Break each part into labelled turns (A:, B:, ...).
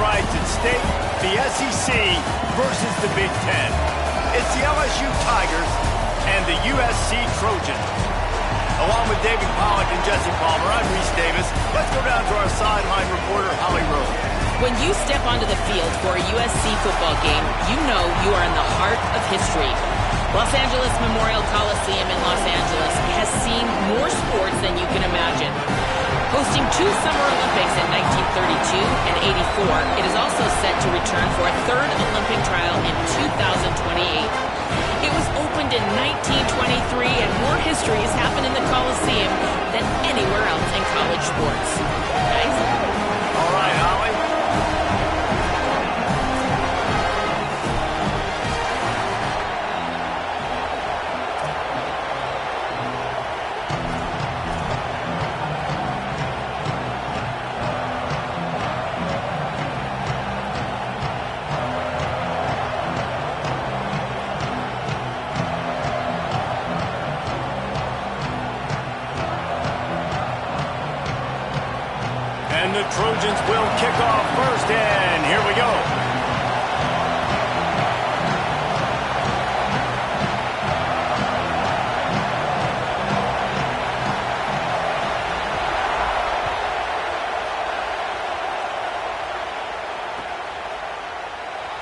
A: rights at stake, the SEC versus the Big Ten. It's the LSU Tigers and the USC Trojans. Along with David Pollack and Jesse Palmer, I'm Reese Davis. Let's go down to our sideline reporter, Holly Rowe.
B: When you step onto the field for a USC football game, you know you are in the heart of history. Los Angeles Memorial Coliseum in Los Angeles has seen more sports than you can imagine. Hosting 2 Summer Olympics in 1932 and 84, it is also set to return for a 3rd Olympic trial in 2028. It was opened in 1923, and more history has happened in the Coliseum than anywhere else in college sports. Guys?
A: All right, Holly. And the Trojans will kick off first, and here we go.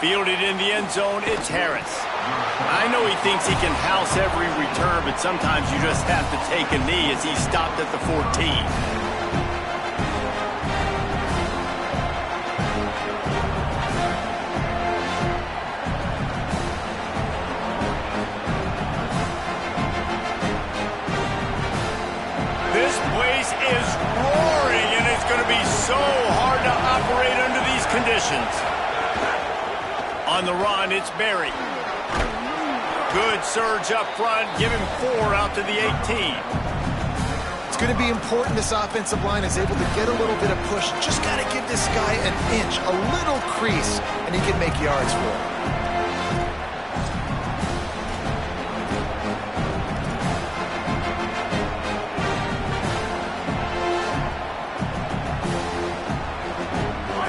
A: Fielded in the end zone, it's Harris. I know he thinks he can house every return, but sometimes you just have to take a knee as he stopped at the 14. This place is roaring, and it's going to be so hard to operate under these conditions. On the run, it's Berry. Good surge up front. Give him 4 out to the 18.
C: It's going to be important this offensive line is able to get a little bit of push. Just got to give this guy an inch, a little crease, and he can make yards for it.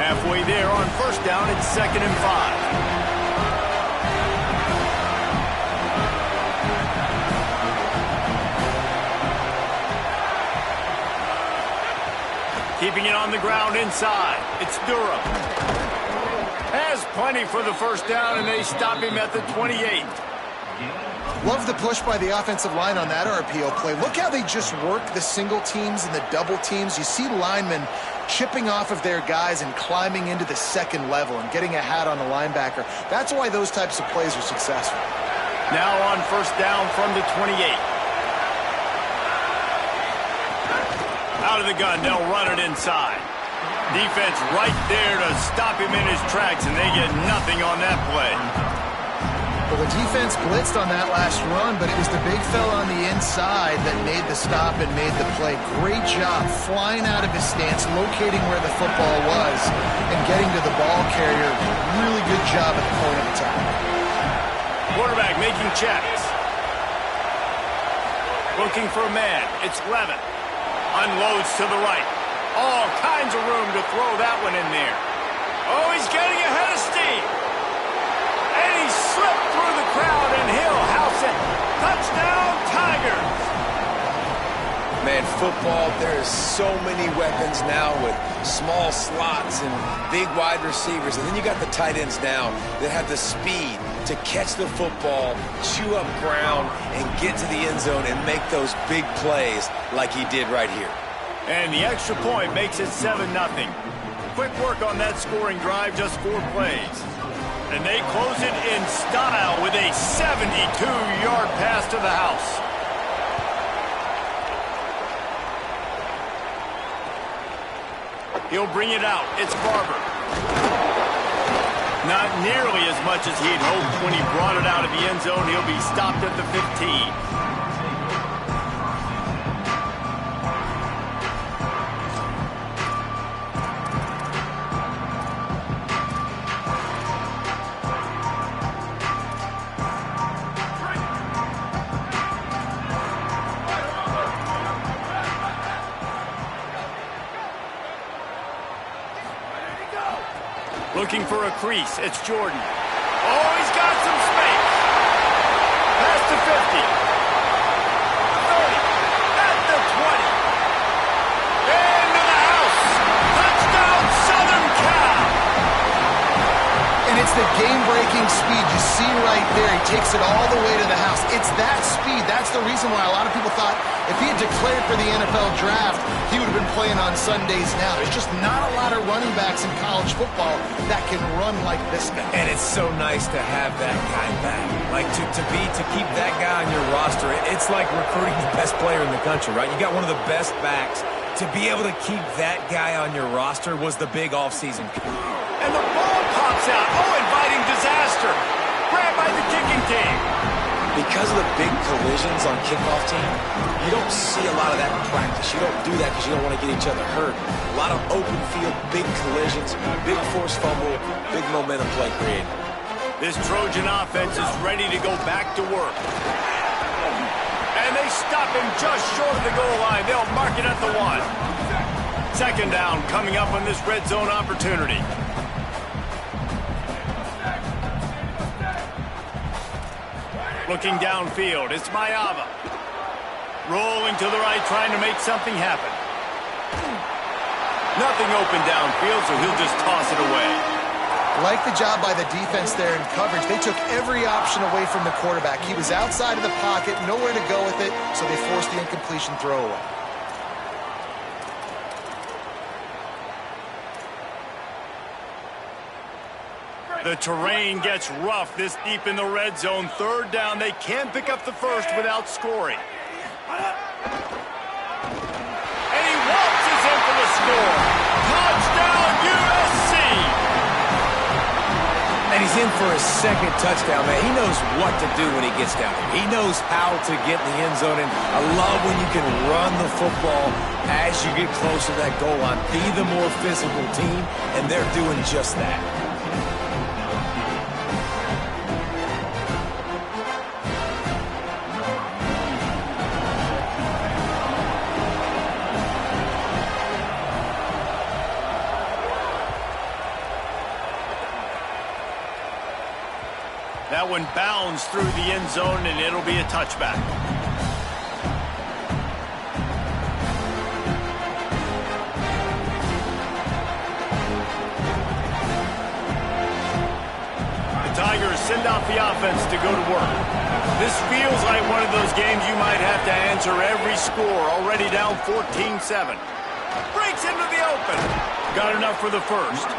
A: Halfway there on first down, it's 2nd and 5. Keeping it on the ground inside. It's Durham. Has plenty for the first down, and they stop him at the 28.
C: Love the push by the offensive line on that RPO play. Look how they just work the single teams and the double teams. You see linemen chipping off of their guys and climbing into the second level and getting a hat on the linebacker. That's why those types of plays are successful.
A: Now on first down from the 28. Out of the gun, they'll run it inside. Defense right there to stop him in his tracks, and they get nothing on that play.
C: Well, the defense blitzed on that last run, but it was the big fella on the inside that made the stop and made the play. Great job flying out of his stance, locating where the football was, and getting to the ball carrier. Really good job at the point of attack.
A: Quarterback making checks. Looking for a man. It's Levin. Unloads to the right. All kinds of room to throw that one in there. Oh, he's getting ahead of steam. And he slipped through the crowd, and he'll house it. Touchdown, Tigers.
D: Man, football, there's so many weapons now with small slots and big wide receivers. And then you got the tight ends now that have the speed to catch the football, chew up ground, and get to the end zone and make those big plays like he did right here.
A: And the extra point makes it 7-0. Quick work on that scoring drive, just 4 plays. And they close it in style with a 72-yard pass to the house. He'll bring it out. It's Barber. Not nearly as much as he'd hoped when he brought it out of the end zone. He'll be stopped at the 15. Looking for a crease. It's Jordan. Oh, he's got some space. Pass to 50. 30. At the 20. Into the house. Touchdown, Southern Cal.
C: And it's the game-breaking speed you see right there. He takes it all the way to the house. It's that speed. That's the reason why a lot of people thought if he had declared for the NFL draft, he would have been playing on Sundays now. There's just not a lot of running backs in college football that can run like this guy.
D: And it's so nice to have that guy back. Like to keep that guy on your roster, it's like recruiting the best player in the country, right? You got one of the best backs. To be able to keep that guy on your roster was the big offseason.
A: And the ball pops out. Oh, inviting disaster. Grabbed by the kicking team.
D: Because of the big collisions on kickoff team, you don't see a lot of that in practice. You don't do that because you don't want to get each other hurt. A lot of open field, big collisions, big forced fumble, big momentum play created.
A: This Trojan offense is ready to go back to work. And they stop him just short of the goal line. They'll mark it at the 1. Second down coming up on this red zone opportunity. Looking downfield, it's Mayava. Rolling to the right, trying to make something happen. Nothing open downfield, so he'll just toss it away.
C: Like the job by the defense there in coverage. They took every option away from the quarterback. He was outside of the pocket, nowhere to go with it, so they forced the incompletion throwaway.
A: The terrain gets rough this deep in the red zone. Third down, they can't pick up the first without scoring. And he waltzes in for the score. Touchdown, USC!
D: And he's in for his second touchdown, man. He knows what to do when he gets down there. He knows how to get in the end zone, and I love when you can run the football as you get close to that goal line. Be the more physical team, and they're doing just that.
A: That one bounds through the end zone, and it'll be a touchback. The Tigers send out the offense to go to work. This feels like one of those games you might have to answer every score. Already down 14-7. Breaks into the open. Got enough for the first.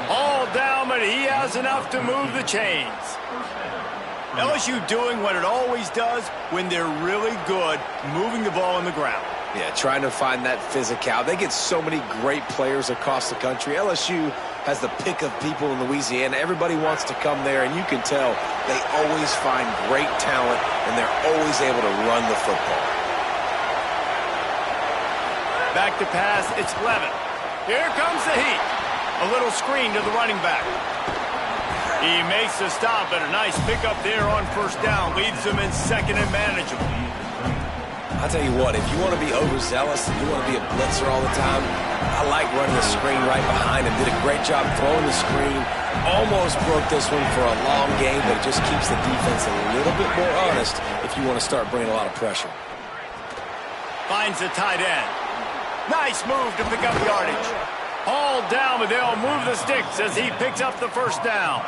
A: All down, but he has enough to move the chains. LSU doing what it always does when they're really good, moving the ball on the ground.
D: Yeah, trying to find that physicality. They get so many great players across the country. LSU has the pick of people in Louisiana. Everybody wants to come there, and you can tell they always find great talent, and they're always able to run the football.
A: Back to pass, it's Levin. Here comes the heat. A little screen to the running back. He makes the stop, and a nice pickup there on first down. Leads them in second and manageable.
D: I'll tell you what, if you want to be overzealous and you want to be a blitzer all the time, I like running the screen right behind him. Did a great job throwing the screen. Almost broke this one for a long game, but it just keeps the defense a little bit more honest if you want to start bringing a lot of pressure.
A: Finds the tight end. Nice move to pick up yardage. All down, but they'll move the sticks as he picks up the first down.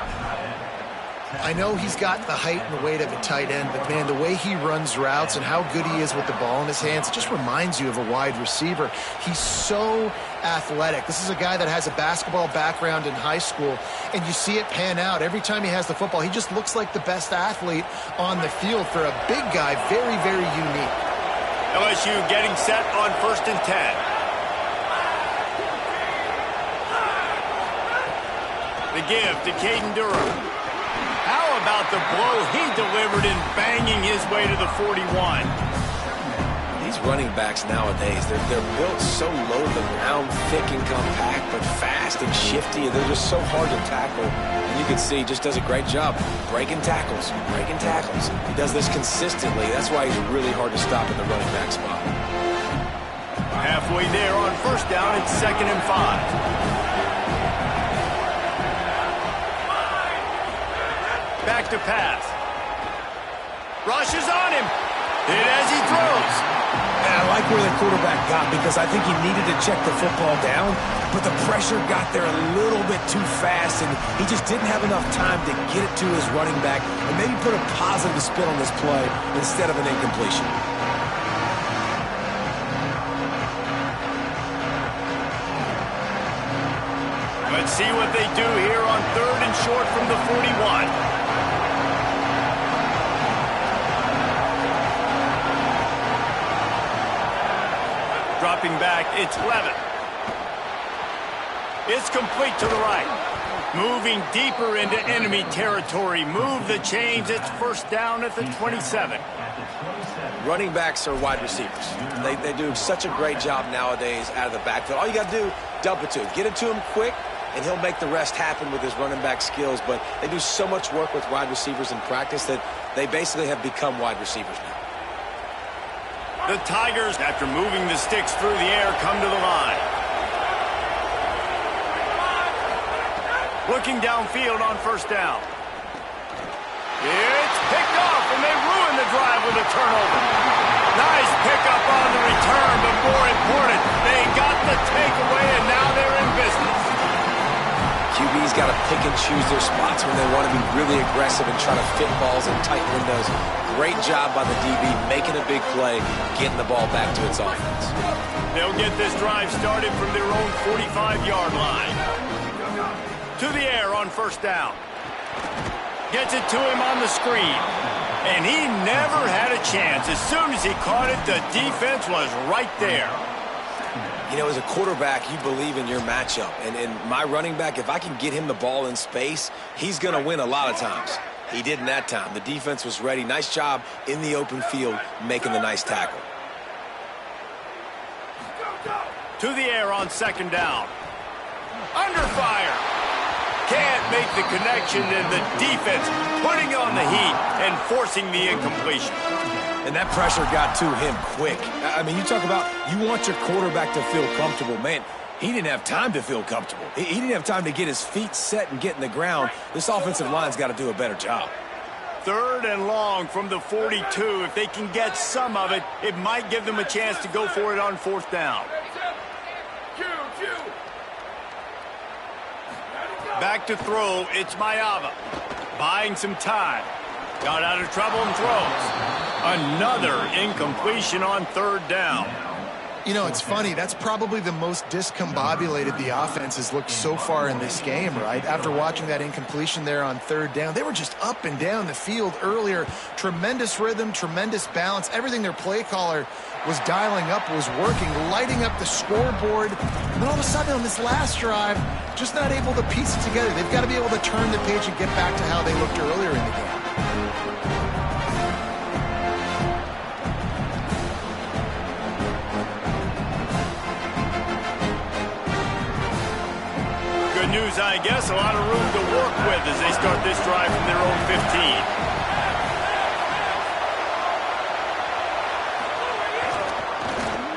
C: I know he's got the height and the weight of a tight end, but, man, the way he runs routes and how good he is with the ball in his hands, it just reminds you of a wide receiver. He's so athletic. This is a guy that has a basketball background in high school, and you see it pan out. Every time he has the football, he just looks like the best athlete on the field. For a big guy, very, very unique.
A: LSU getting set on 1st and 10. The give to Caden Durham. How about the blow he delivered in banging his way to the 41?
D: These running backs nowadays, they're built so low to the ground, thick and compact, but fast and shifty. They're just so hard to tackle. And you can see he just does a great job breaking tackles, breaking tackles. He does this consistently. That's why he's really hard to stop in the running back spot.
A: Halfway there on first down, it's 2nd and 5. Back to pass. Rushes on him. Hit as he throws.
D: And I like where the quarterback got because I think he needed to check the football down, but the pressure got there a little bit too fast, and he just didn't have enough time to get it to his running back and maybe put a positive spin on this play instead of an incompletion.
A: Let's see what they do here on 3rd and short from the 41. Dropping back, it's Levitt. It's complete to the right. Moving deeper into enemy territory. Move the chains. It's 1st down at the 27.
D: Running backs are wide receivers. They do such a great job nowadays out of the backfield. All you got to do, dump it to him. Get it to him quick, and he'll make the rest happen with his running back skills. But they do so much work with wide receivers in practice that they basically have become wide receivers now.
A: The Tigers, after moving the sticks through the air, come to the line. Looking downfield on 1st down. It's picked off, and they ruin the drive with a turnover. Nice pickup on the return, but more important, they got the takeaway, and now they're in business.
D: QB's got to pick and choose their spots when they want to be really aggressive and try to fit balls in tight windows. Great job by the DB making a big play, getting the ball back to its offense.
A: They'll get this drive started from their own 45-yard line. To the air on 1st down. Gets it to him on the screen. And he never had a chance. As soon as he caught it, the defense was right there.
D: You know, as a quarterback, you believe in your matchup. And my running back, if I can get him the ball in space, he's going to win a lot of times. He didn't that time. The defense was ready. Nice job in the open field making the nice tackle.
A: To the air on 2nd down. Under fire. Can't make the connection, and the defense putting on the heat and forcing the incompletion.
D: And that pressure got to him quick. I mean, you talk about you want your quarterback to feel comfortable. Man, he didn't have time to feel comfortable. He didn't have time to get his feet set and get in the ground. This offensive line's got to do a better job.
A: 3rd and long from the 42. If they can get some of it, it might give them a chance to go for it on 4th down. Back to throw, it's Mayava. Buying some time. Got out of trouble and throws. Another incompletion on 3rd down.
C: You know, it's funny. That's probably the most discombobulated the offense has looked so far in this game, right? After watching that incompletion there on 3rd down, they were just up and down the field earlier. Tremendous rhythm, tremendous balance. Everything their play caller was dialing up was working, lighting up the scoreboard. And then all of a sudden on this last drive, just not able to piece it together. They've got to be able to turn the page and get back to how they looked earlier in the game.
A: Good news, I guess. A lot of room to work with as they start this drive from their own 15.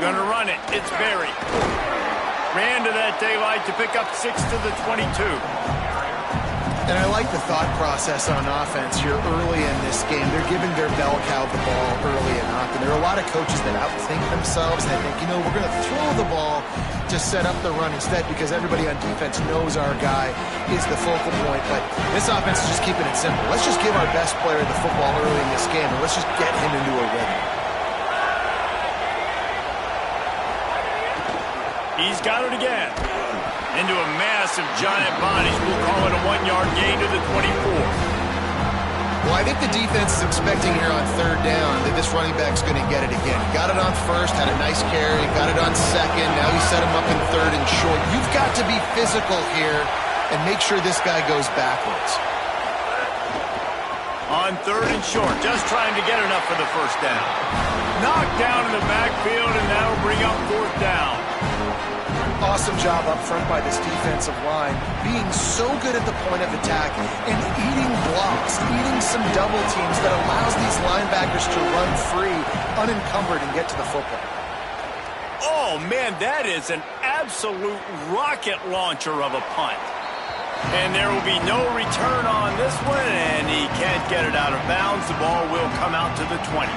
A: Gonna run it. It's Barry. Ran to that daylight to pick up 6 to the 22.
C: And I like the thought process on offense here early in this game. They're giving their bell cow the ball early enough. And there are a lot of coaches that outthink themselves. And they think, you know, we're going to throw the ball to set up the run instead because everybody on defense knows our guy is the focal point. But this offense is just keeping it simple. Let's just give our best player the football early in this game, and let's just get him into a rhythm.
A: He's got it again. Into a mass of giant bodies. We'll call it a 1-yard gain to the 24.
C: Well, I think the defense is expecting here on 3rd down that this running back's going to get it again. He got it on 1st, had a nice carry, got it on 2nd. Now he set him up in 3rd and short. You've got to be physical here and make sure this guy goes backwards.
A: On 3rd and short, just trying to get enough for the 1st down. Knocked down in the backfield, and that'll bring up 4th down.
C: Awesome job up front by this defensive line, being so good at the point of attack and eating blocks, eating some double teams that allows these linebackers to run free, unencumbered, and get to the football.
A: Oh, man, that is an absolute rocket launcher of a punt. And there will be no return on this one, and he can't can't get it out of bounds. The ball will come out to the 20.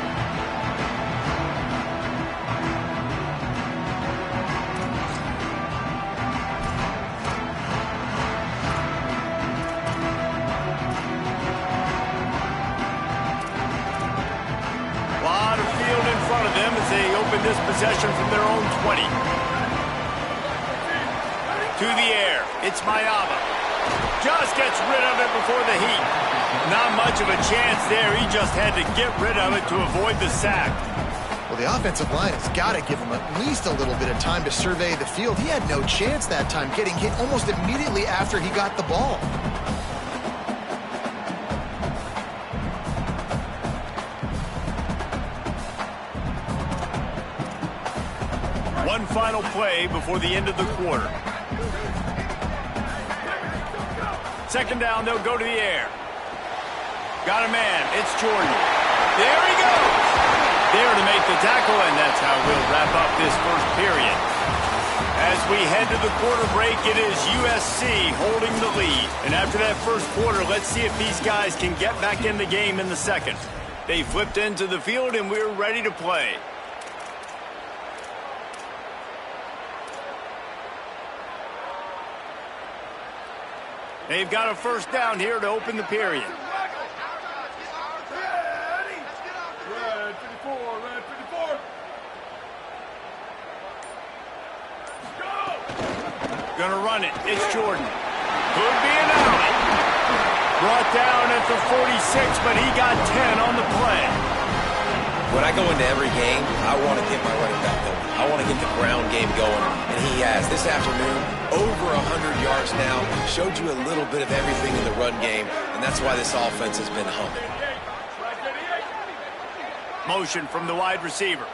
A: They open this possession from their own 20. To the air. It's Mayaba. Just gets rid of it before the heat. Not much of a chance there. He just had to get rid of it to avoid the sack.
C: Well, the offensive line has got to give him at least a little bit of time to survey the field. He had no chance that time, getting hit almost immediately after he got the ball.
A: One final play before the end of the quarter. Second down, they'll go to the air. Got a man, it's Jordan. There he goes! There to make the tackle, and that's how we'll wrap up this first period. As we head to the quarter break, it is USC holding the lead. And after that first quarter, let's see if these guys can get back in the game in the second. They flipped into the field, and we're ready to play. They've got a first down here to open the period. Gonna run it. It's Jordan. Could be an alley. Brought down at the 46, but he got 10 on the play.
D: When I go into every game, I want to get my running back going. I want to get the ground game going, and he has. This afternoon, over 100 yards now, showed you a little bit of everything in the run game, and that's why this offense has been humming.
A: Motion from the wide receiver.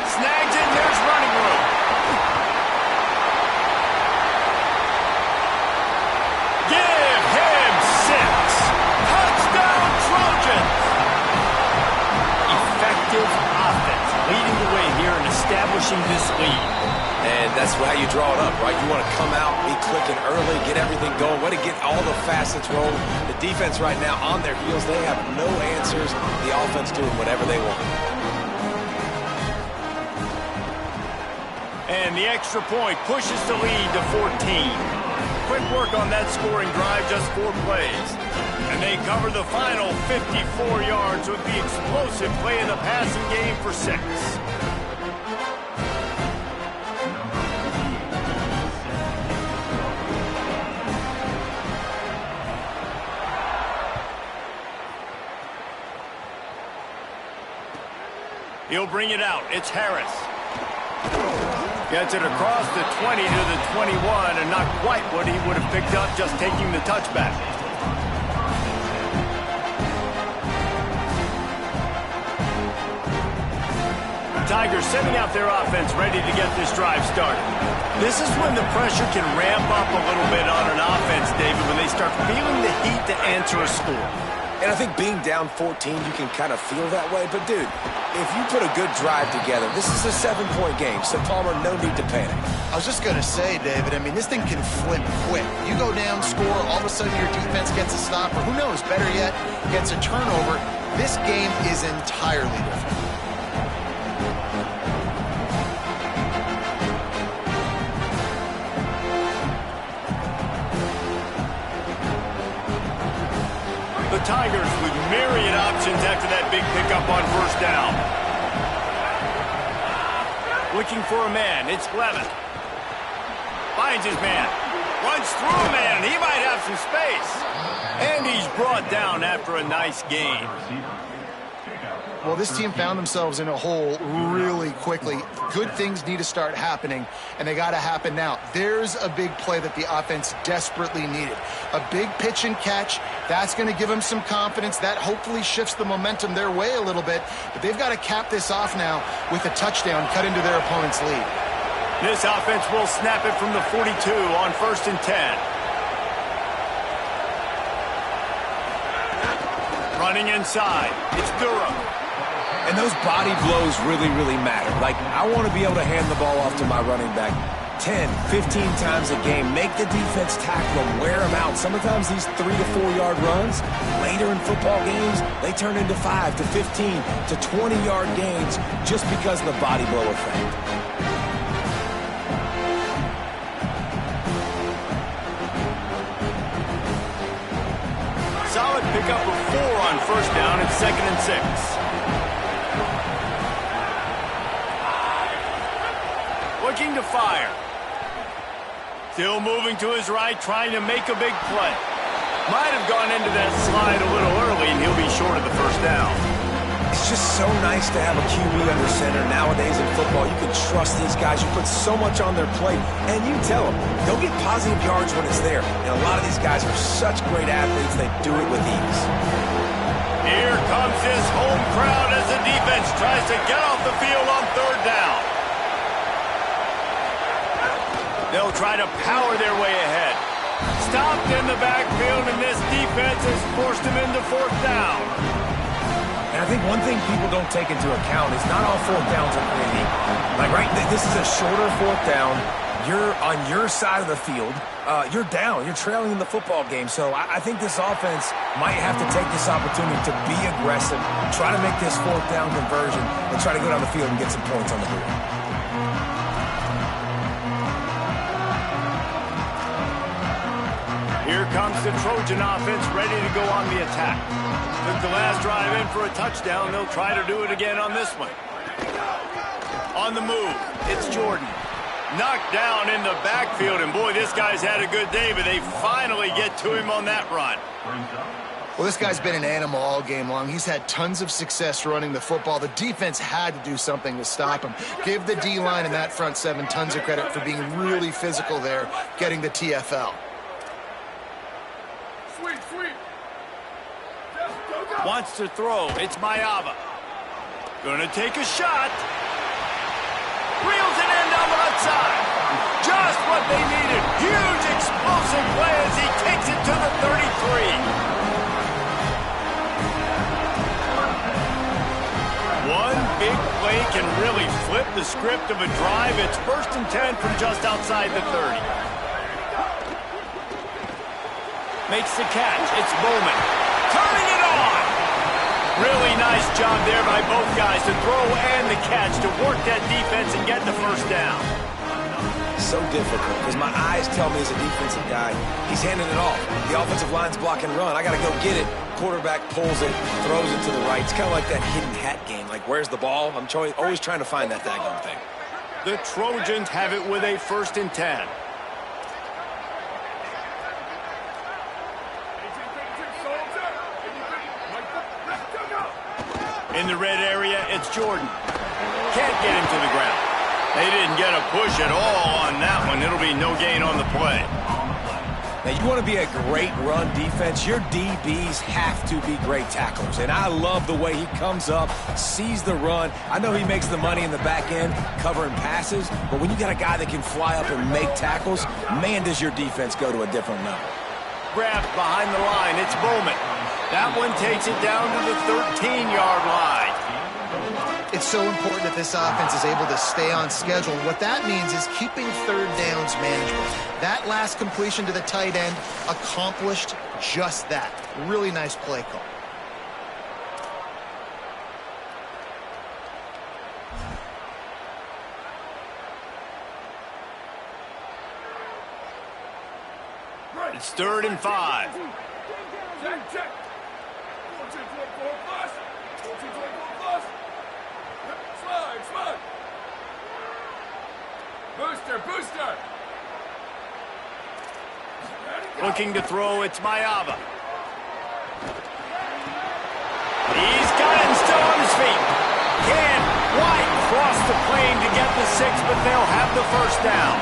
A: Snags it, there's running room. Give him 6. Touchdown Trojans. Effective offense, leading the way here and establishing this lead.
D: And that's how you draw it up, right? You want to come out, be clicking early, get everything going, want to get all the facets rolling. The defense right now on their heels, they have no answers. The offense doing whatever they want.
A: And the extra point pushes the lead to 14. Quick work on that scoring drive, just 4 plays. And they cover the final 54 yards with the explosive play in the passing game for 6. He'll bring it out. It's Harris. Gets it across the 20 to the 21, and not quite what he would have picked up just taking the touchback. The Tigers setting out their offense, ready to get this drive started. This is when the pressure can ramp up a little bit on an offense, David, when they start feeling the heat to answer a score.
D: And I think being down 14, you can kind of feel that way. But, dude, if you put a good drive together, this is a 7-point game. So, Palmer, no need to panic.
C: I was just going to say, David, I mean, this thing can flip quick. You go down, score, all of a sudden your defense gets a stop, or who knows, better yet, gets a turnover. This game is entirely different.
A: The Tigers with myriad options after that big pickup on first down. Looking for a man. It's Levis. Finds his man. Runs through a man. He might have some space. And he's brought down after a nice gain.
C: Well, this team found themselves in a hole really quickly. Good things need to start happening, and they got to happen now. There's a big play that the offense desperately needed. A big pitch and catch. That's going to give them some confidence. That hopefully shifts the momentum their way a little bit. But they've got to cap this off now with a touchdown cut into their opponent's lead.
A: This offense will snap it from the 42 on 1st and 10. Running inside. It's Durham.
D: And those body blows really, really matter. Like, I want to be able to hand the ball off to my running back. 10, 15 times a game. Make the defense tackle them, wear them out. Sometimes these 3 to 4 yard runs, later in football games, they turn into 5 to 15 to 20 yard gains just because of the body blow effect.
A: Solid pickup of 4 on first down and 2nd and 6. Looking to fire. Still moving to his right, trying to make a big play. Might have gone into that slide a little early, and he'll be short of the first down.
D: It's just so nice to have a QB under center. Nowadays in football, you can trust these guys. You put so much on their plate, and you tell them, they'll get positive yards when it's there. And a lot of these guys are such great athletes, they do it with ease.
A: Here comes his home crowd as the defense tries to get off the field on 3rd down. They'll try to power their way ahead. Stopped in the backfield, and this defense has forced him into 4th down.
D: And I think one thing people don't take into account is not all 4th downs are created equal. Like, right, this is a shorter 4th down. You're on your side of the field. You're down. You're trailing in the football game. So I think this offense might have to take this opportunity to be aggressive, try to make this 4th down conversion, and try to go down the field and get some points on the board.
A: Here comes the Trojan offense ready to go on the attack. Took the last drive in for a touchdown. They'll try to do it again on this one. On the move, it's Jordan. Knocked down in the backfield, and boy, this guy's had a good day, but they finally get to him on that run.
C: Well, this guy's been an animal all game long. He's had tons of success running the football. The defense had to do something to stop him. Give the D-line and that front 7 tons of credit for being really physical there, getting the TFL.
A: Wants to throw. It's Mayava. Gonna take a shot. Reels it in down the left side. Just what they needed. Huge explosive play as he takes it to the 33. One big play can really flip the script of a drive. It's 1st and 10 from just outside the 30. Makes the catch. It's Bowman. Turning it on. Really nice job there by both guys to throw and the catch to work that defense and get the first down.
D: So difficult because my eyes tell me as a defensive guy, he's handing it off. The offensive line's block and run. I got to go get it. Quarterback pulls it, throws it to the right. It's kind of like that hidden hat game. Like, where's the ball? I'm always trying to find that daggone thing.
A: The Trojans have it with a 1st and 10. In the red area, it's Jordan. Can't get him to the ground. They didn't get a push at all on that one. It'll be no gain on the play.
D: Now, you want to be a great run defense, your DBs have to be great tacklers. And I love the way he comes up, sees the run. I know he makes the money in the back end covering passes, but when you got a guy that can fly up and make tackles, man, does your defense go to a different level.
A: Grabbed behind the line, it's Bowman. That one takes it down to the 13-yard line.
C: It's so important that this offense is able to stay on schedule. What that means is keeping 3rd downs manageable. That last completion to the tight end accomplished just that. Really nice play call.
A: It's 3rd and 5.
E: Check. 14, 24 plus. 14, 24 plus. Slide. Booster.
A: Looking to throw, it's Mayava. He's got him still on his feet. Can't quite cross the plane to get the 6, but they'll have the first down.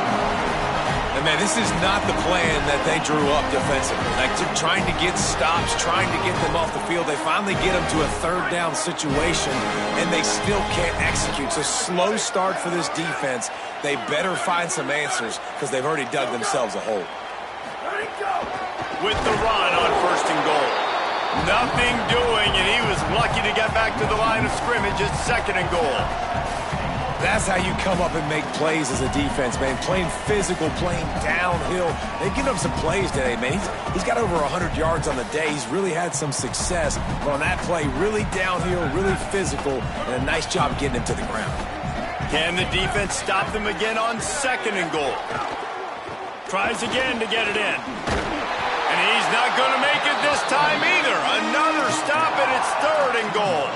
D: And man, this is not the plan that they drew up defensively. Like, trying to get stops, trying to get them off the field. They finally get them to a 3rd down situation, and they still can't execute. So slow start for this defense. They better find some answers because they've already dug themselves a hole.
A: With the run on 1st and goal. Nothing doing, and he was lucky to get back to the line of scrimmage at 2nd and goal.
D: That's how you come up and make plays as a defense, man. Playing physical, playing downhill. They've given up some plays today, man. He's got over 100 yards on the day. He's really had some success. But on that play, really downhill, really physical, and a nice job getting him to the ground.
A: Can the defense stop them again on 2nd and goal? Tries again to get it in. And he's not going to make it this time either. Another stop, and it's 3rd and goal.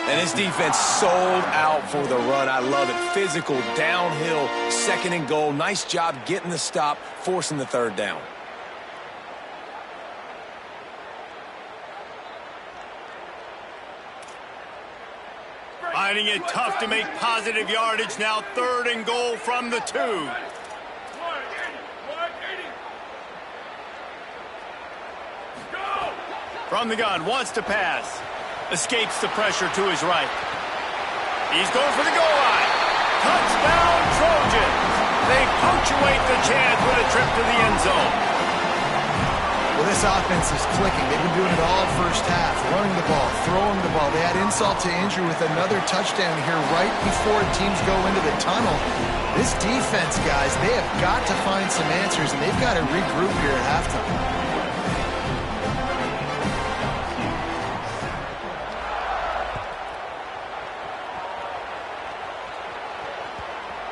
D: And his defense sold out for the run. I love it. Physical, downhill, 2nd and goal. Nice job getting the stop, forcing the 3rd down.
A: Finding it tough to make positive yardage now. 3rd and goal from the 2. From the gun, wants to pass. Escapes the pressure to his right. He's going for the goal line. Touchdown, Trojans. They punctuate the chance with a trip to the end zone.
C: Well, this offense is clicking. They've been doing it all first half. Running the ball, throwing the ball. They had insult to injury with another touchdown here right before teams go into the tunnel. This defense, guys, they have got to find some answers, and they've got to regroup here at halftime.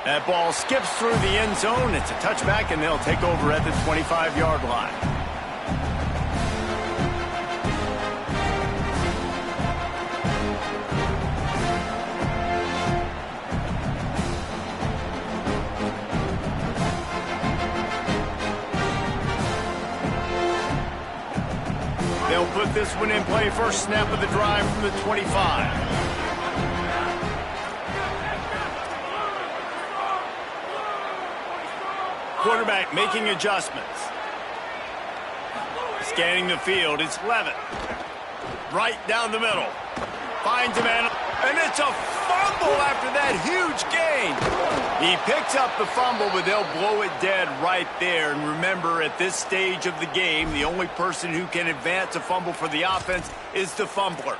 A: That ball skips through the end zone. It's a touchback, and they'll take over at the 25-yard line. They'll put this one in play. First snap of the drive from the 25. Quarterback making adjustments. Scanning the field. It's Levitt. Right down the middle. Finds a man. And it's a fumble after that huge gain. He picks up the fumble, but they'll blow it dead right there. And remember, at this stage of the game, the only person who can advance a fumble for the offense is the fumbler.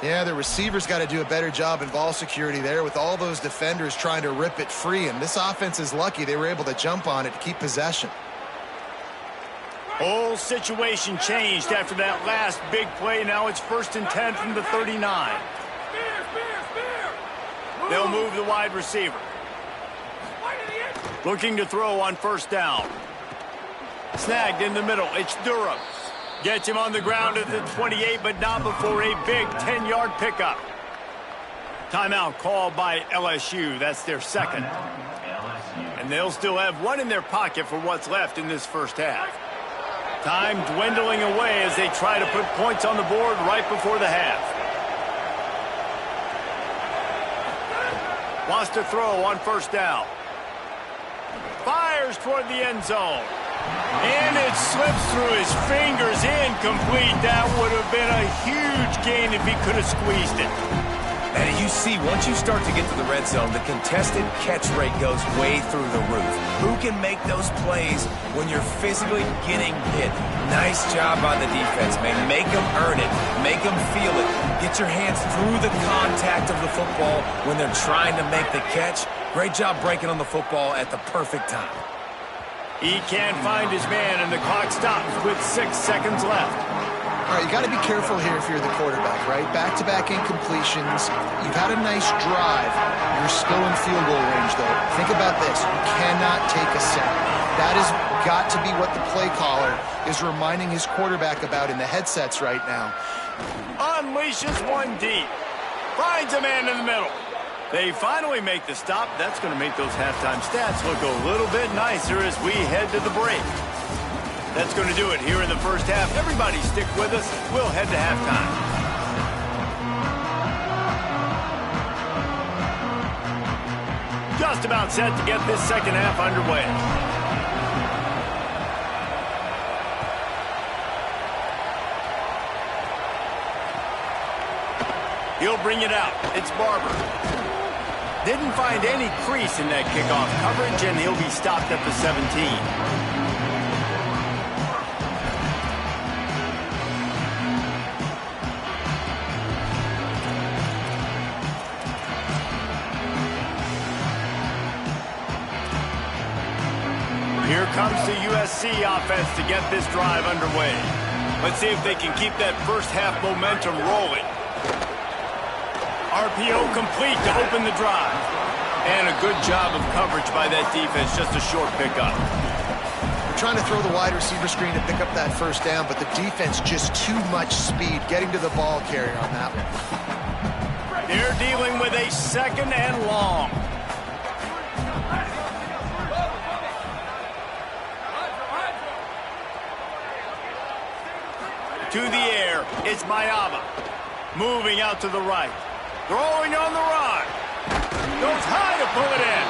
C: Yeah, the receivers got to do a better job in ball security there with all those defenders trying to rip it free. And this offense is lucky they were able to jump on it to keep possession.
A: Whole situation changed after that last big play. Now it's 1st and 10 from the 39. They'll move the wide receiver. Looking to throw on 1st down. Snagged in the middle. It's Durham. Gets him on the ground at the 28, but not before a big 10-yard pickup. Timeout called by LSU. That's their 2nd. And they'll still have one in their pocket for what's left in this first half. Time dwindling away as they try to put points on the board right before the half. Wants to throw on 1st down. Fires toward the end zone. And it slips through his fingers, incomplete. That would have been a huge gain if he could have squeezed it.
D: And you see, once you start to get to the red zone, the contested catch rate goes way through the roof. Who can make those plays when you're physically getting hit? Nice job by the defense, man. Make them earn it. Make them feel it. Get your hands through the contact of the football when they're trying to make the catch. Great job breaking on the football at the perfect time.
A: He can't find his man, and the clock stops with 6 seconds left.
C: All right, you got to be careful here if you're the quarterback, right? Back-to-back incompletions. You've had a nice drive. You're still in field goal range, though. Think about this. You cannot take a sack. That has got to be what the play caller is reminding his quarterback about in the headsets right now.
A: Unleashes one deep. Finds a man in the middle. They finally make the stop. That's going to make those halftime stats look a little bit nicer as we head to the break. That's going to do it here in the first half. Everybody stick with us. We'll head to halftime. Just about set to get this second half underway. He'll bring it out. It's Barber. Didn't find any crease in that kickoff coverage, and he'll be stopped at the 17. comes the USC offense to get this drive underway. Let's see if they can keep that first half momentum rolling. RPO complete to open the drive. And a good job of coverage by that defense, just a short pickup.
C: They're trying to throw the wide receiver screen to pick up that first down, but the defense just too much speed getting to the ball carrier on that one.
A: They're dealing with a second and long. To the air, it's Mayava. Moving out to the right. Throwing on the run. Goes high to pull it in.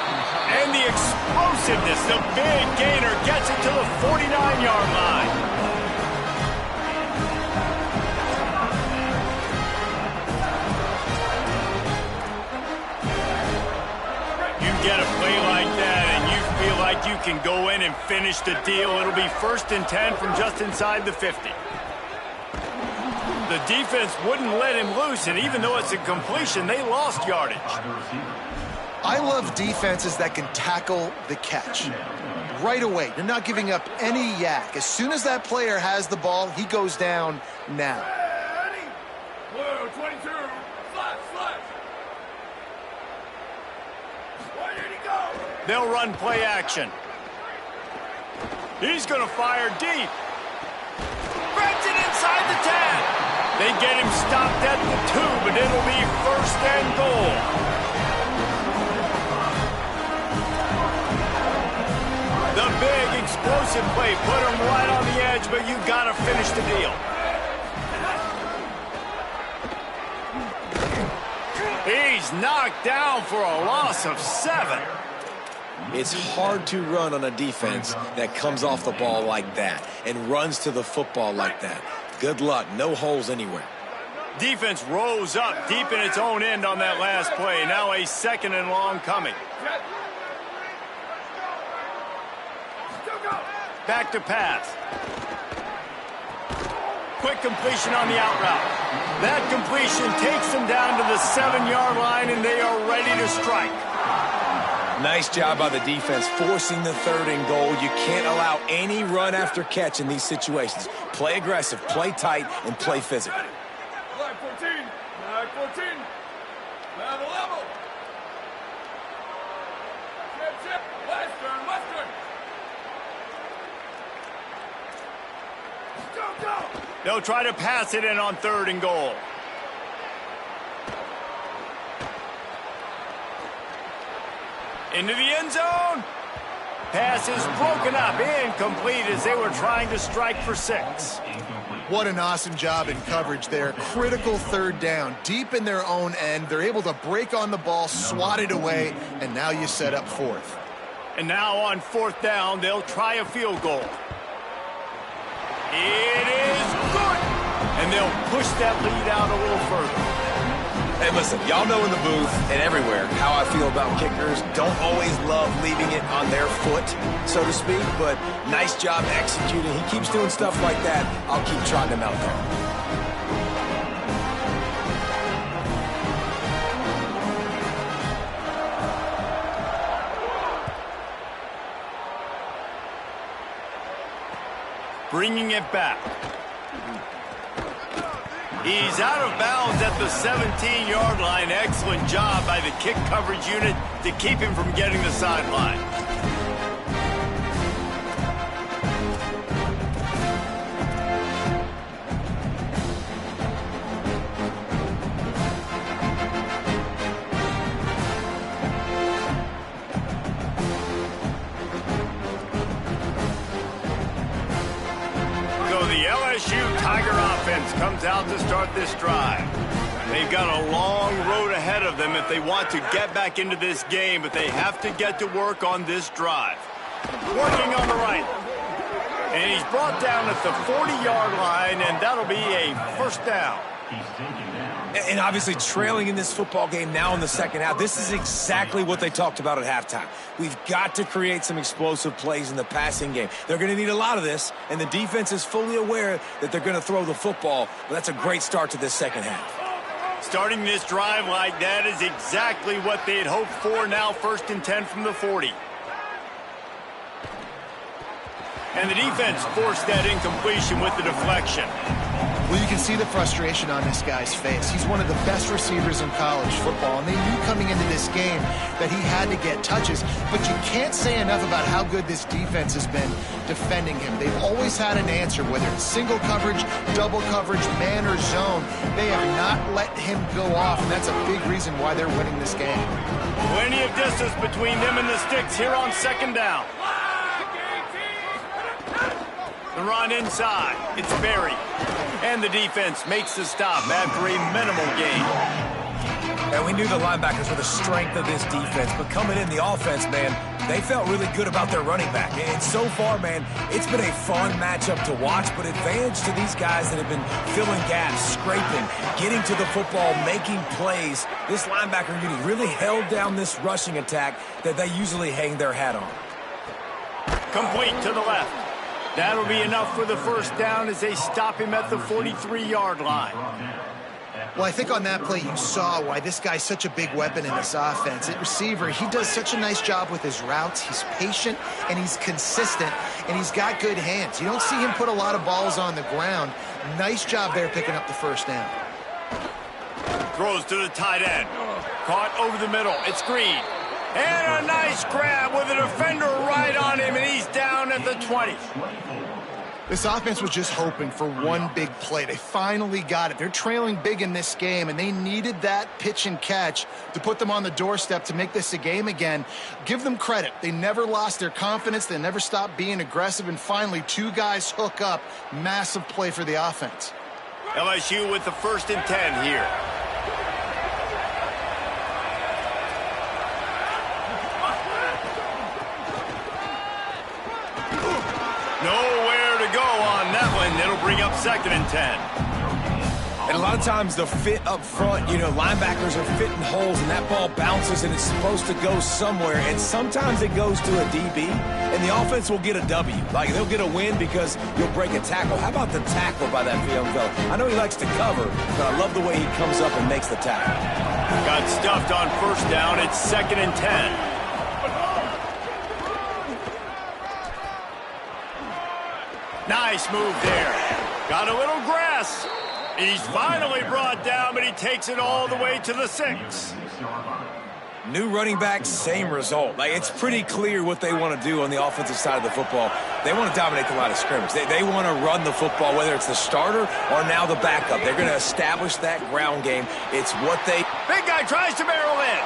A: And the explosiveness, the big gainer gets it to the 49-yard line. You get a play like that and you feel like you can go in and finish the deal. It'll be 1st and 10 from just inside the 50. The defense wouldn't let him loose, and even though it's a completion, they lost yardage.
C: I love defenses that can tackle the catch. Right away, you're not giving up any yak. As soon as that player has the ball, he goes down now.
E: Blue 22, flash. Where did he go?
A: They'll run play action. He's going to fire deep. Grabs it inside the 10. They get him stopped at the 2, but it'll be 1st and goal. The big explosive play put him right on the edge, but you got to finish the deal. He's knocked down for a loss of 7.
D: It's hard to run on a defense that comes off the ball like that and runs to the football like that. Good luck. No holes anywhere.
A: Defense rose up deep in its own end on that last play. Now a 2nd and long coming. Back to pass. Quick completion on the out route. That completion takes them down to the 7-yard line, and they are ready to strike.
D: Nice job by the defense forcing the 3rd and goal. You can't allow any run after catch in these situations. Play aggressive, play tight, and play physical.
E: Flag 14, level. Chip, Western. Go.
A: They'll try to pass it in on 3rd and goal. Into the end zone. Pass is broken up, incomplete as they were trying to strike for 6.
C: What an awesome job in coverage there. Critical 3rd down, deep in their own end. They're able to break on the ball, swat it away, and now you set up 4th.
A: And now on 4th down, they'll try a field goal. It is good. And they'll push that lead out a little further.
D: Hey, listen, y'all know in the booth and everywhere how I feel about kickers. Don't always love leaving it on their foot, so to speak, but nice job executing. He keeps doing stuff like that. I'll keep trotting him out there.
A: Bringing it back. He's out of bounds at the 17-yard line. Excellent job by the kick coverage unit to keep him from getting the sideline. Tiger offense comes out to start this drive. They've got a long road ahead of them if they want to get back into this game, but they have to get to work on this drive. Working on the right. And he's brought down at the 40-yard line, and that'll be a 1st down.
D: And obviously trailing in this football game now in the 2nd half. This is exactly what they talked about at halftime. We've got to create some explosive plays in the passing game. They're going to need a lot of this, and the defense is fully aware that they're going to throw the football. But that's a great start to this 2nd half.
A: Starting this drive like that is exactly what they'd hoped for. Now 1st and 10 from the 40. And the defense forced that incompletion with the deflection.
C: Well, you can see the frustration on this guy's face. He's one of the best receivers in college football, and they knew coming into this game that he had to get touches, but you can't say enough about how good this defense has been defending him. They've always had an answer, whether it's single coverage, double coverage, man or zone. They have not let him go off, and that's a big reason why they're winning this game.
A: Plenty of distance between them and the sticks here on second down. The run inside. It's Berry. And the defense makes the stop after a minimal gain.
D: And we knew the linebackers were the strength of this defense, but coming in the offense, man, they felt really good about their running back. And so far, man, it's been a fun matchup to watch, but advantage to these guys that have been filling gaps, scraping, getting to the football, making plays. This linebacker unit really held down this rushing attack that they usually hang their hat on.
A: Complete to the left. That'll be enough for the first down as they stop him at the 43-yard line.
C: Well, I think on that play you saw why this guy's such a big weapon in this offense. At receiver, he does such a nice job with his routes. He's patient, and he's consistent, and he's got good hands. You don't see him put a lot of balls on the ground. Nice job there picking up the first down.
A: Throws to the tight end. Caught over the middle. It's Green. And a nice grab with a defender right on him, and he's down at the 20.
C: This offense was just hoping for one big play. They finally got it. They're trailing big in this game, and they needed that pitch and catch to put them on the doorstep to make this a game again. Give them credit. They never lost their confidence. They never stopped being aggressive, and finally, two guys hook up. Massive play for the offense.
A: LSU with the 1st and 10 here. Nowhere to go on that one. It'll bring up 2nd and 10.
D: And a lot of times the fit up front, you know, linebackers are fitting holes and that ball bounces and it's supposed to go somewhere. And sometimes it goes to a DB and the offense will get a W. Like they'll get a win because you'll break a tackle. How about the tackle by that young fella? I know he likes to cover, but I love the way he comes up and makes the tackle.
A: Got stuffed on 1st down. It's 2nd and 10. Nice move there. Got a little grass. He's finally brought down, but he takes it all the way to the 6.
D: New running back, same result. Like, it's pretty clear what they want to do on the offensive side of the football. They want to dominate the line of scrimmage. They want to run the football, whether it's the starter or now the backup. They're going to establish that ground game. It's what they...
A: Big guy tries to barrel in.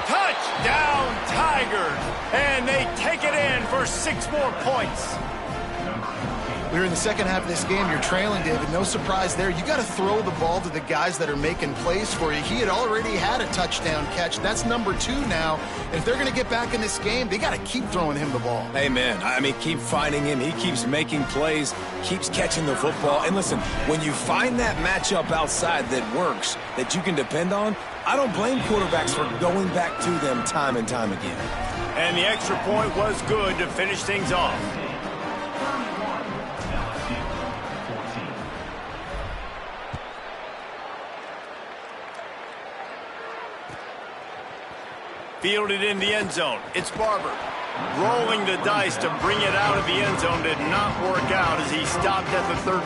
A: Touchdown, Tigers. And they take it in for 6 more points.
C: We're in the second half of this game. You're trailing, David. No surprise there. You got to throw the ball to the guys that are making plays for you. He had already had a touchdown catch. That's number 2 now. And if they're going to get back in this game, they got to keep throwing him the ball.
D: Amen. I mean, keep finding him. He keeps making plays, keeps catching the football. And listen, when you find that matchup outside that works, that you can depend on, I don't blame quarterbacks for going back to them time and time again.
A: And the extra point was good to finish things off. Fielded in the end zone. It's Barber. Rolling the dice to bring it out of the end zone did not work out as he stopped at the 13.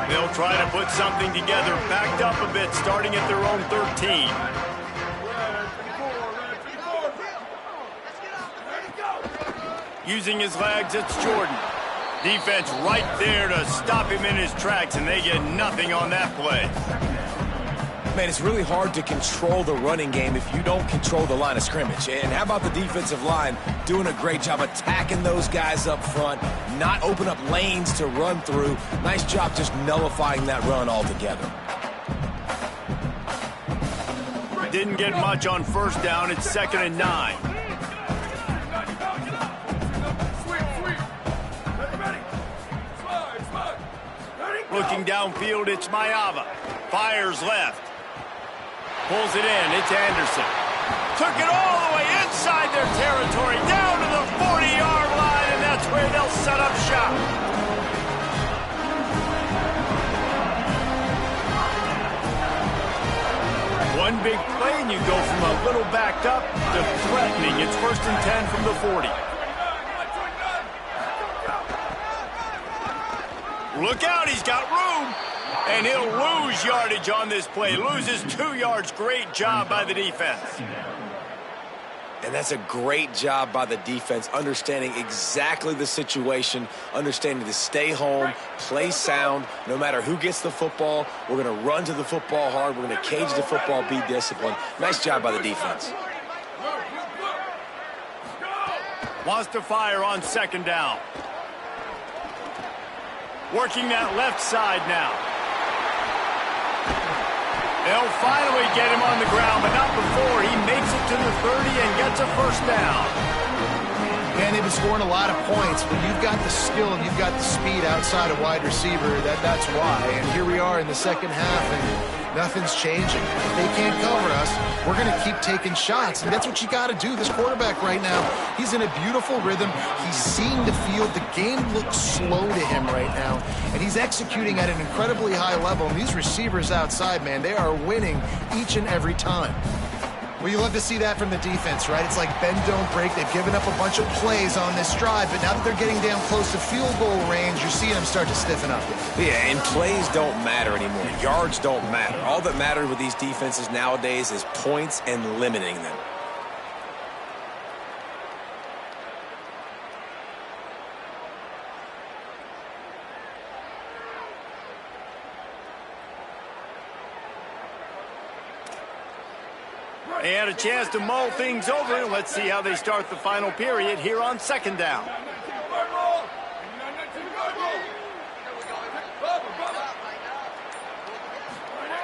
A: They'll try to put something together, backed up a bit, starting at their own 13. Using his legs, it's Jordan. Defense right there to stop him in his tracks, and they get nothing on that play.
D: Man, it's really hard to control the running game if you don't control the line of scrimmage. And how about the defensive line doing a great job attacking those guys up front, not open up lanes to run through. Nice job just nullifying that run altogether.
A: Didn't get much on 1st down. It's 2nd and 9. Looking downfield, it's Mayava. Fires left. Pulls it in. It's Anderson. Took it all the way inside their territory, down to the 40-yard line, and that's where they'll set up line, you go from a little backed up to threatening. It's 1st and 10 from the 40. Look out, he's got room. And he'll lose yardage on this play. Loses 2 yards. Great job by the defense.
D: And that's a great job by the defense, understanding exactly the situation, understanding to stay home, play sound. No matter who gets the football, we're going to run to the football hard. We're going to cage the football, be disciplined. Nice job by the defense.
A: Wants to fire on 2nd down. Working that left side now. They'll finally get him on the ground, but not before he makes it to the 30 and gets a 1st down.
C: And they've been scoring a lot of points. When you've got the skill and you've got the speed outside of wide receiver, that's why. And here we are in the second half, and nothing's changing. If they can't cover us, we're going to keep taking shots. And that's what you got to do. This quarterback right now, he's in a beautiful rhythm. He's seeing the field. The game looks slow to him right now. And he's executing at an incredibly high level. And these receivers outside, man, they are winning each and every time. Well, you love to see that from the defense, right? It's like bend, don't break. They've given up a bunch of plays on this drive, but now that they're getting down close to field goal range, you're seeing them start to stiffen up.
D: Yeah, and plays don't matter anymore. Yards don't matter. All that matters with these defenses nowadays is points and limiting them.
A: They had a chance to mull things over. Let's see how they start the final period here on 2nd down.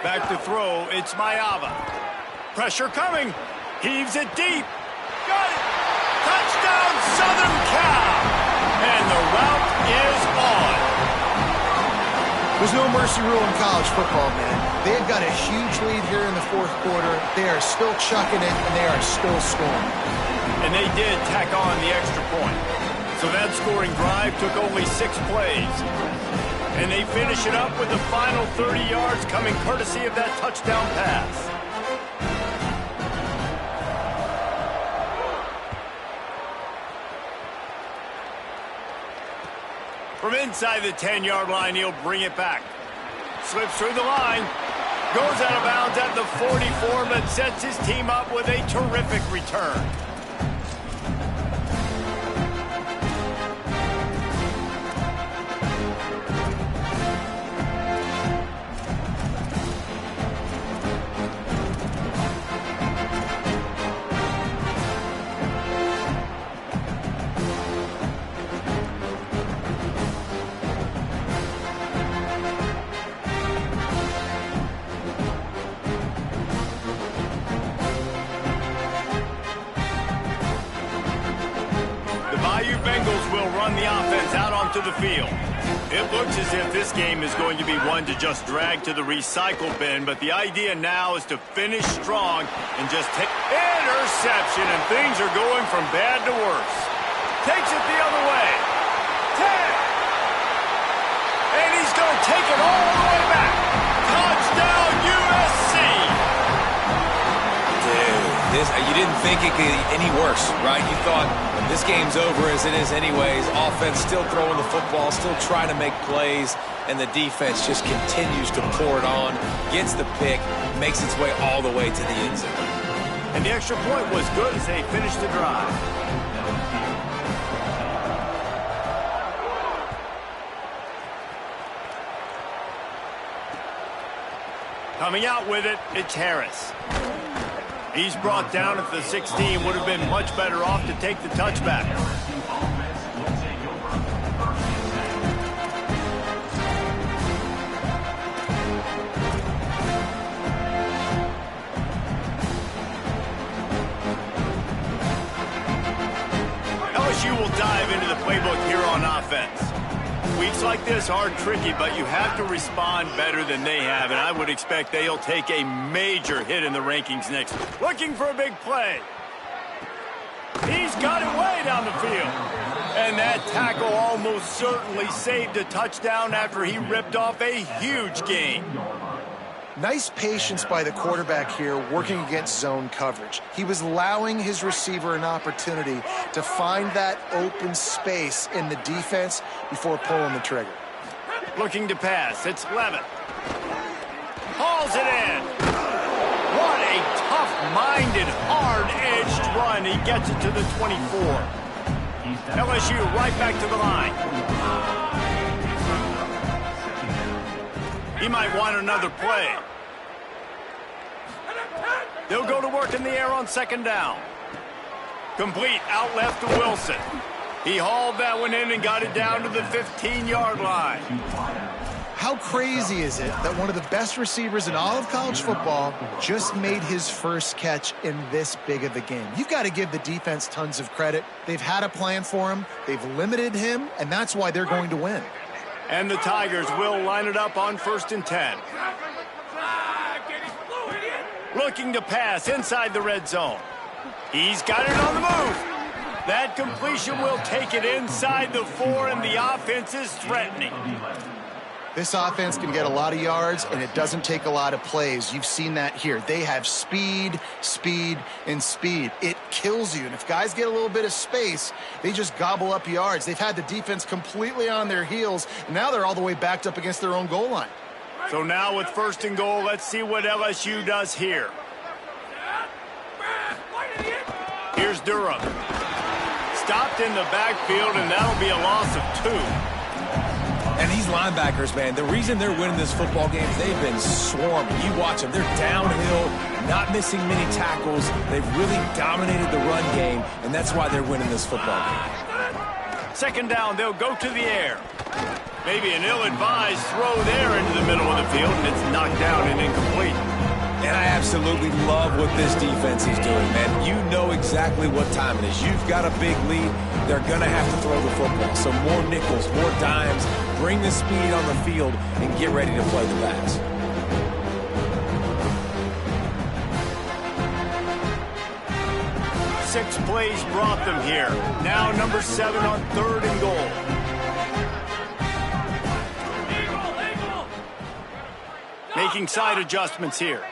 A: Back to throw, it's Mayava. Pressure coming. Heaves it deep. Got it. Touchdown, Southern Cal. And the route is on.
C: There's no mercy rule in college football, man. They've got a huge lead here in the 4th quarter. They are still chucking it, and they are still scoring.
A: And they did tack on the extra point. So that scoring drive took only 6 plays. And they finish it up with the final 30 yards coming courtesy of that touchdown pass. From inside the 10-yard line, he'll bring it back. Slips through the line. Goes out of bounds at the 44, but sets his team up with a terrific return. To the field. It looks as if this game is going to be one to just drag to the recycle bin, but the idea now is to finish strong and just take interception, and things are going from bad to worse. Takes it the other way. 10. And he's going to take it all the way back. Touchdown USC.
D: Dude, you didn't think it could get any worse, right? You thought this game's over as it is anyways. Offense still throwing the football, still trying to make plays, and the defense just continues to pour it on, gets the pick, makes its way all the way to the end zone.
A: And the extra point was good as they finished the drive. Coming out with it, it's Harris. He's brought down at the 16. Would have been much better off to take the touchback. LSU will dive into the playbook here on offense. Weeks like this are tricky, but you have to respond better than they have, and I would expect they'll take a major hit in the rankings next week. Looking for a big play. He's got it way down the field. And that tackle almost certainly saved a touchdown after he ripped off a huge gain.
C: Nice patience by the quarterback here working against zone coverage. He was allowing his receiver an opportunity to find that open space in the defense before pulling the trigger.
A: Looking to pass. It's Levitt. Hauls it in. What a tough-minded, hard-edged run. He gets it to the 24. LSU right back to the line. He might want another play. They'll go to work in the air on second down. Complete out left to Wilson. He hauled that one in and got it down to the 15-yard line.
C: How crazy is it that one of the best receivers in all of college football just made his first catch in this big of a game? You've got to give the defense tons of credit. They've had a plan for him. They've limited him, and that's why they're going to win.
A: And the Tigers will line it up on 1st and 10. Looking to pass inside the red zone. He's got it on the move. That completion will take it inside the 4, and the offense is threatening.
C: This offense can get a lot of yards, and it doesn't take a lot of plays. You've seen that here. They have speed, speed, and speed. It kills you. And if guys get a little bit of space, they just gobble up yards. They've had the defense completely on their heels, and now they're all the way backed up against their own goal line.
A: So now with 1st and goal, let's see what LSU does here. Here's Durham. Stopped in the backfield, and that'll be a loss of 2.
D: And these linebackers, man, the reason they're winning this football game is they've been swarming. You watch them. They're downhill, not missing many tackles. They've really dominated the run game, and that's why they're winning this football game.
A: Second down, they'll go to the air. Maybe an ill-advised throw there into the middle of the field, and it's knocked down and incomplete.
D: And I absolutely love what this defense is doing, man. You know exactly what time it is. You've got a big lead. They're going to have to throw the football. So more nickels, more dimes, bring the speed on the field, and get ready to play the backs.
A: Six plays brought them here. Now number 7 on 3rd and goal. Making side adjustments here.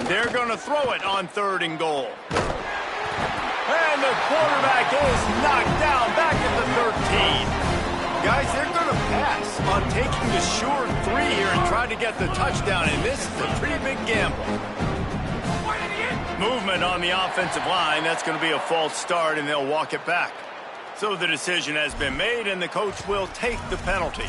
A: They're going to throw it on 3rd and goal. And the quarterback is knocked down back at the 13. Guys, they're going to pass on taking the sure 3 here and try to get the touchdown, and this is a pretty big gamble. Movement on the offensive line. That's going to be a false start, and they'll walk it back. So the decision has been made, and the coach will take the penalty.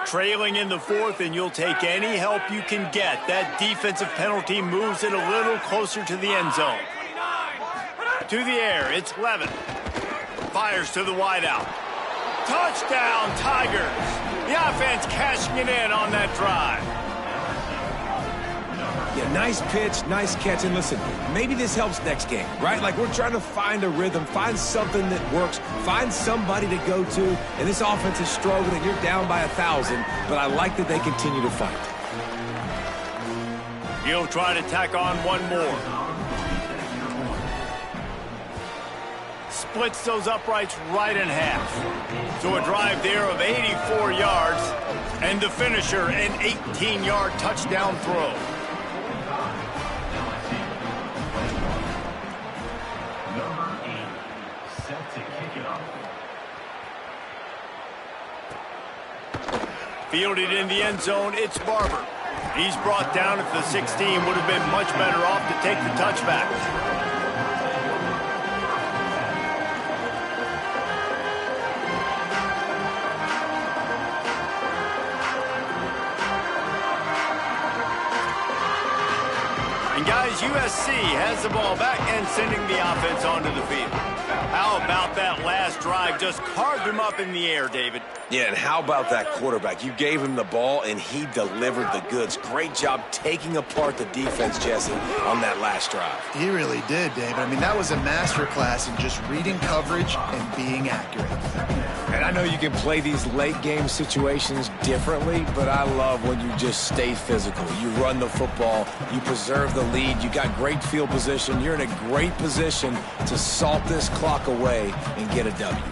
A: Trailing in the 4th, and you'll take any help you can get. That defensive penalty moves it a little closer to the end zone. To the air, it's Levitt. Fires to the wideout. Touchdown, Tigers. The offense cashing it in on that drive.
D: Yeah, nice pitch, nice catch. And listen, maybe this helps next game, right? Like we're trying to find a rhythm, find something that works, find somebody to go to. And this offense is struggling. You're down by 1,000, but I like that they continue to fight.
A: He'll try to tack on one more. Splits those uprights right in half. So a drive there of 84 yards, and the finisher, an 18-yard touchdown throw. Fielded in the end zone, it's Barber. He's brought down at the 16. Would have been much better off to take the touchback. And guys, USC has the ball back and sending the offense onto the field. How about that last drive? Just carved him up in the air, David.
D: Yeah, and how about that quarterback? You gave him the ball, and he delivered the goods. Great job taking apart the defense, Jesse, on that last drive.
C: He really did, David. I mean, that was a masterclass in just reading coverage and being accurate.
D: And I know you can play these late-game situations differently, but I love when you just stay physical. You run the football, you preserve the lead, you got great field position. You're in a great position to salt this clock away and get a W.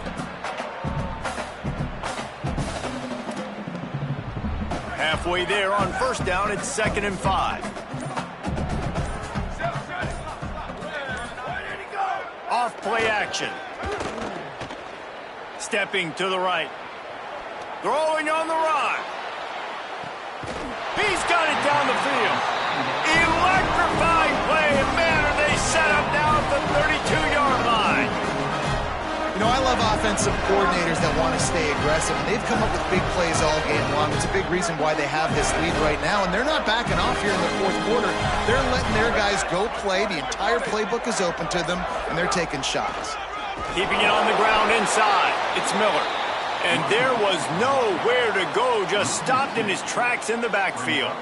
A: Halfway there on first down, it's 2nd and 5. Off play action. Stepping to the right. Throwing on the run. He's got it down the field. Electrifying play, and man, are they set up now at the 32-yard line.
C: You know, I love offensive coordinators that want to stay aggressive, and they've come up with big plays all game long. It's a big reason why they have this lead right now, and they're not backing off here in the fourth quarter. They're letting their guys go play. The entire playbook is open to them, and they're taking shots.
A: Keeping it on the ground inside. It's Miller. And there was nowhere to go, just stopped in his tracks in the backfield.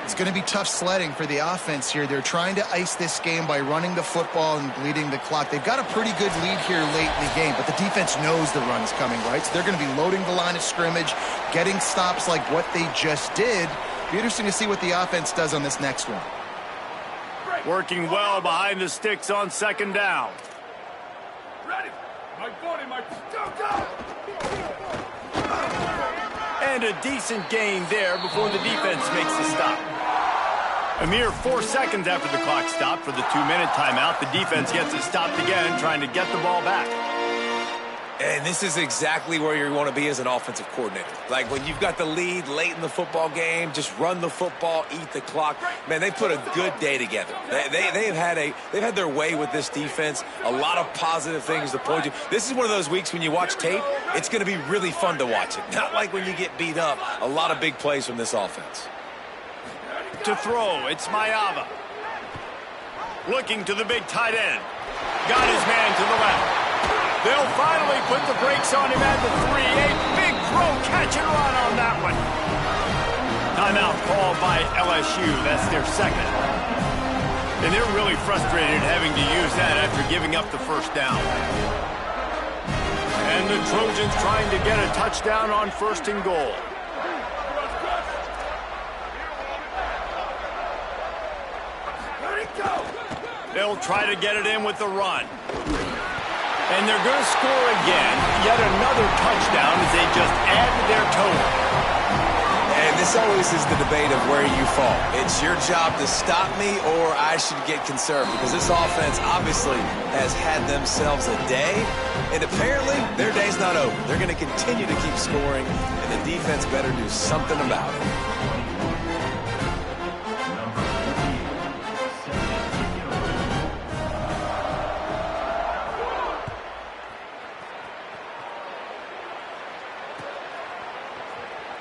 C: It's going to be tough sledding for the offense here. They're trying to ice this game by running the football and bleeding the clock. They've got a pretty good lead here late in the game, but the defense knows the run is coming, right? So they're going to be loading the line of scrimmage, getting stops like what they just did. Be interesting to see what the offense does on this next one.
A: Working well behind the sticks on 2nd down.
E: Ready. Mike 40, Mike. Go.
A: And a decent gain there before the defense makes the stop. A mere 4 seconds after the clock stopped for the 2-minute timeout, the defense gets it stopped again, trying to get the ball back.
D: And this is exactly where you want to be as an offensive coordinator. Like when you've got the lead late in the football game, just run the football, eat the clock. Man, they put a good day together. They've had their way with this defense. A lot of positive things to point to. This is one of those weeks when you watch tape, it's going to be really fun to watch it. Not like when you get beat up. A lot of big plays from this offense.
A: To throw, it's Mayava. Looking to the big tight end. Got his man to the left. They'll finally put the brakes on him at the 3. A big throw, catch and run on that one. Timeout called by LSU. That's their 2nd. And they're really frustrated having to use that after giving up the first down. And the Trojans trying to get a touchdown on 1st and goal. They'll try to get it in with the run. And they're going to score again. Yet another touchdown as they just add to their total.
D: And this always is the debate of where you fall. It's your job to stop me or I should get conservative. Because this offense obviously has had themselves a day. And apparently their day's not over. They're going to continue to keep scoring. And the defense better do something about it.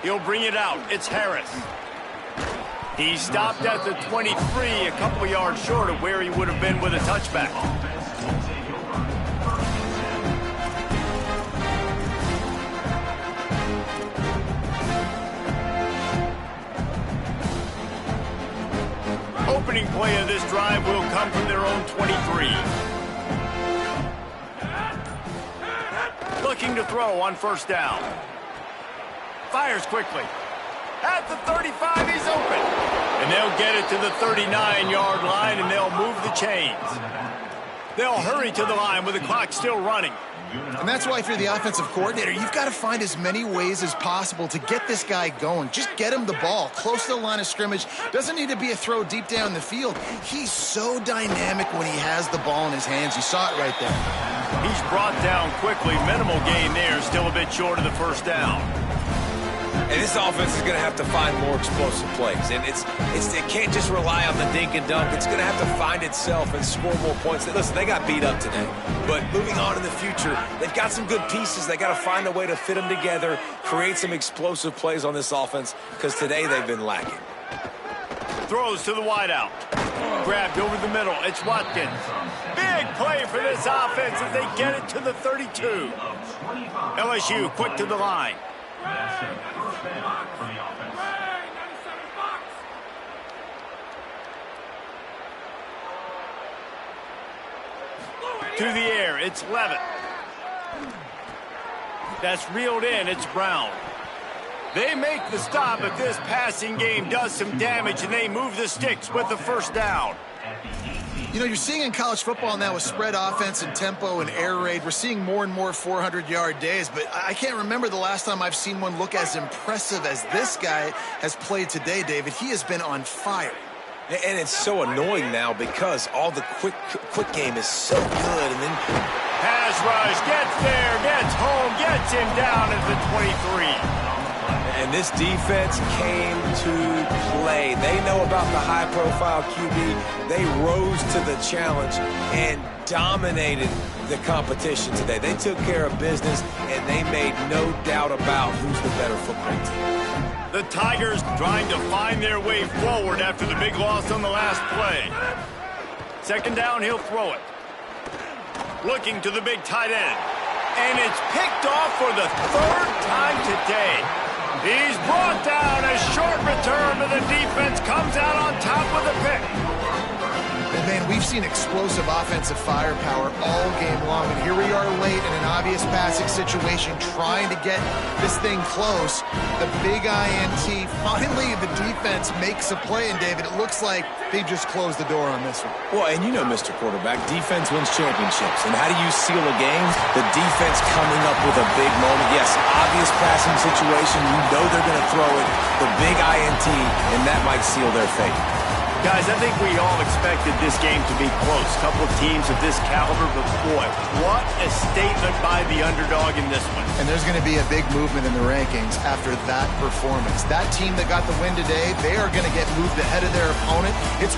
A: He'll bring it out. It's Harris. He stopped at the 23, a couple of yards short of where he would have been with a touchback. Opening play of this drive will come from their own 23. Looking to throw on 1st down. Fires quickly. At the 35, he's open. And they'll get it to the 39-yard line, and they'll move the chains. They'll hurry to the line with the clock still running.
C: And that's why if you're the offensive coordinator, you've got to find as many ways as possible to get this guy going. Just get him the ball close to the line of scrimmage. Doesn't need to be a throw deep down the field. He's so dynamic when he has the ball in his hands. You saw it right there.
A: He's brought down quickly. Minimal gain there. Still a bit short of the 1st down.
D: And this offense is going to have to find more explosive plays. And it can't just rely on the dink and dunk. It's going to have to find itself and score more points. Listen, they got beat up today. But moving on in the future, they've got some good pieces. They got to find a way to fit them together, create some explosive plays on this offense, because today they've been lacking.
A: Throws to the wideout. Grabbed over the middle. It's Watkins. Big play for this offense as they get it to the 32. LSU quick to the line. To the air, it's Levitt. That's reeled in, it's Brown. They make the stop, but this passing game does some damage, and they move the sticks with the 1st down.
C: You know, you're seeing in college football now with spread offense and tempo and air raid, we're seeing more and more 400-yard days, but I can't remember the last time I've seen one look as impressive as this guy has played today, David. He has been on fire.
D: And it's so annoying now because all the quick game is so good. And then
A: pass rush, gets there, gets home, gets him down at the 23.
D: And this defense came to play. They know about the high-profile QB. They rose to the challenge and dominated the competition today. They took care of business, and they made no doubt about who's the better football team.
A: The Tigers trying to find their way forward after the big loss on the last play. Second down, he'll throw it. Looking to the big tight end. And it's picked off for the third time today. He's brought down. A short return to the defense comes out on top with a pick.
C: And man, we've seen explosive offensive firepower all game long, and here we are late in an obvious passing situation trying to get this thing close. The big INT, finally the defense makes a play, and David, it looks like they just closed the door on this one.
D: Well, and you know, Mr. Quarterback, defense wins championships. And how do you seal a game? The defense coming up with a big moment. Yes, obvious passing situation. You know they're going to throw it. The big INT, and that might seal their fate.
A: Guys, I think we all expected this game to be close. Couple of teams of this caliber, but boy, what a statement by the underdog in this one.
C: And there's going to be a big movement in the rankings after that performance. That team that got the win today, they are going to get moved ahead of their opponent. It's